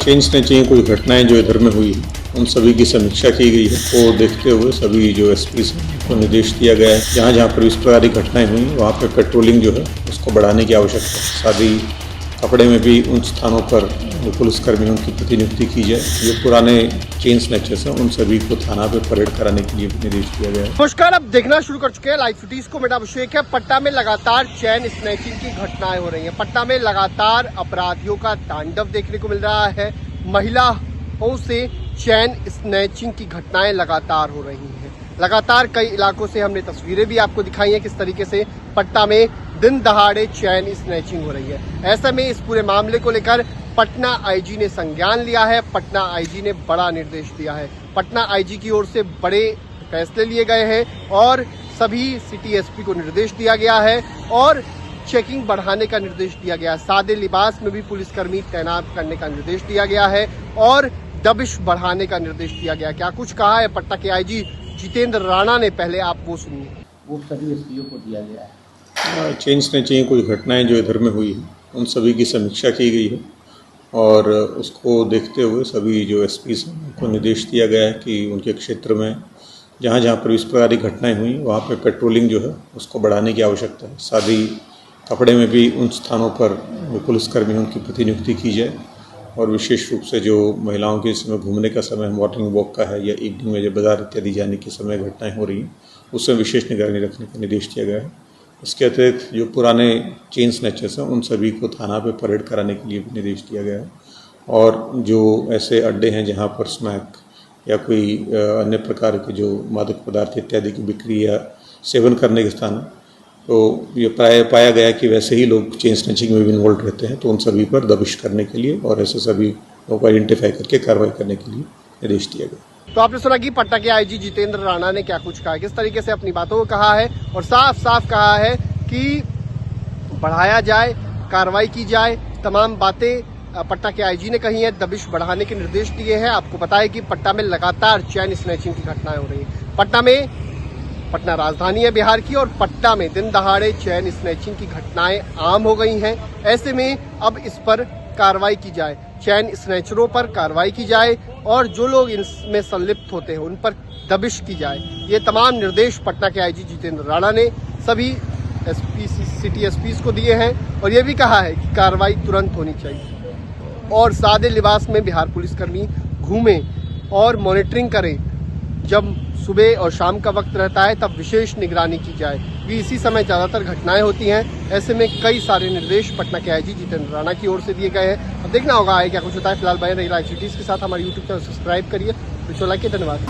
Chain snatching कोई घटनाएं जो इधर में हुई है उन सभी की समीक्षा की गई है। वो देखते हुए सभी जो एसपी को निर्देश दिया गया है जहाँ जहाँ पर इस प्रकार की घटनाएं हुई वहाँ पर पेट्रोलिंग जो है उसको बढ़ाने की आवश्यकता है। साथ ही कपड़े में भी उन स्थानों पर जो पुलिसकर्मियों की प्रतिनियुक्ति की जाए। जो पुराने चेन स्नैचर्स हैं उन सभी को थाना पे परेड कराने के लिए निर्देश दिया गया है। नमस्कार, अब देखना शुरू कर चुके हैं लाइव फुटेज को। मेरा अभिषेक है। पटना में लगातार चेन स्नैचिंग की घटनाएं हो रही हैं। पटना में लगातार अपराधियों का तांडव देखने को मिल रहा है। महिलाओं से चेन स्नैचिंग की घटनाएं लगातार हो रही हैं। लगातार कई इलाकों से हमने तस्वीरें भी आपको दिखाई हैं किस तरीके से पटना में दिन दहाड़े चेन स्नैचिंग हो रही है। ऐसे में इस पूरे मामले को लेकर पटना आईजी ने संज्ञान लिया है। पटना आईजी ने बड़ा निर्देश दिया है। पटना आईजी की ओर से बड़े फैसले लिए गए हैं और सभी सिटी एसपी को निर्देश दिया गया है और चेकिंग बढ़ाने का निर्देश दिया गया है। सादे लिबास में भी पुलिसकर्मी तैनात करने का निर्देश दिया गया है और दबिश बढ़ाने का निर्देश दिया गया। क्या कुछ कहा है पटना के आईजी जितेंद्र राणा ने, पहले आप वो सुनिए। वो सभी एसपीओ को दिया गया है। चेन स्नैचिंग कोई घटनाएं जो इधर में हुई है उन सभी की समीक्षा की गई है और उसको देखते हुए सभी जो एसपी को निर्देश दिया गया है कि उनके क्षेत्र में जहाँ जहाँ पर इस प्रकार की घटनाएं हुई वहाँ पर पेट्रोलिंग जो है उसको बढ़ाने की आवश्यकता है। साथ ही कपड़े में भी उन स्थानों पर पुलिसकर्मियों की प्रतिनियुक्ति की जाए और विशेष रूप से जो महिलाओं के समय घूमने का समय मॉर्निंग वॉक का है या इवनिंग में जो बाजार इत्यादि जाने के समय घटनाएं हो रही हैं उसमें विशेष निगरानी रखने का निर्देश दिया गया है। इसके अतिरिक्त जो पुराने चेन स्नैचर्स हैं उन सभी को थाना पे परेड कराने के लिए भी निर्देश दिया गया है और जो ऐसे अड्डे हैं जहाँ पर स्मैक या कोई अन्य प्रकार के जो मादक पदार्थ इत्यादि की बिक्री या सेवन करने के स्थान है तो ये प्राय पाया गया कि वैसे ही लोग चेन स्नैचिंग में भी इन्वॉल्व रहते हैं तो उन सभी पर दबिश करने के लिए और ऐसे सभी लोगों को आइडेंटिफाई करके कार्रवाई करने के लिए निर्देश दिया गया। तो आपने सुना कि पटना के आईजी जितेंद्र राणा ने क्या कुछ कहा, किस तरीके से अपनी बातों को कहा है और साफ साफ कहा है कि बढ़ाया जाए, कार्रवाई की जाए। तमाम बातें पटना के आईजी ने कही है, दबिश बढ़ाने के निर्देश दिए हैं। आपको पता है कि पटना में लगातार चेन स्नैचिंग की घटनाएं हो रही है। पटना राजधानी है बिहार की और पटना में दिन दहाड़े चेन स्नैचिंग की घटनाएं आम हो गई हैं। ऐसे में अब इस पर कार्रवाई की जाए, चेन स्नैचरों पर कार्रवाई की जाए और जो लोग इसमें संलिप्त होते हैं उन पर दबिश की जाए। ये तमाम निर्देश पटना के आईजी जितेंद्र राणा ने सभी एसपी सिटी एसपी को दिए हैं और ये भी कहा है कि कार्रवाई तुरंत होनी चाहिए और सादे लिबास में बिहार पुलिसकर्मी घूमें और मॉनिटरिंग करें। जब सुबह और शाम का वक्त रहता है तब विशेष निगरानी की जाए क्योंकि इसी समय ज़्यादातर घटनाएं होती हैं। ऐसे में कई सारे निर्देश पटना के आईजी जितेंद्र राणा की ओर से दिए गए हैं। अब देखना होगा आगे क्या कुछ होता है। फिलहाल बने रहिए लाइव सिटीज के साथ। हमारे यूट्यूब चैनल सब्सक्राइब करिए, तो लाइक, धन्यवाद।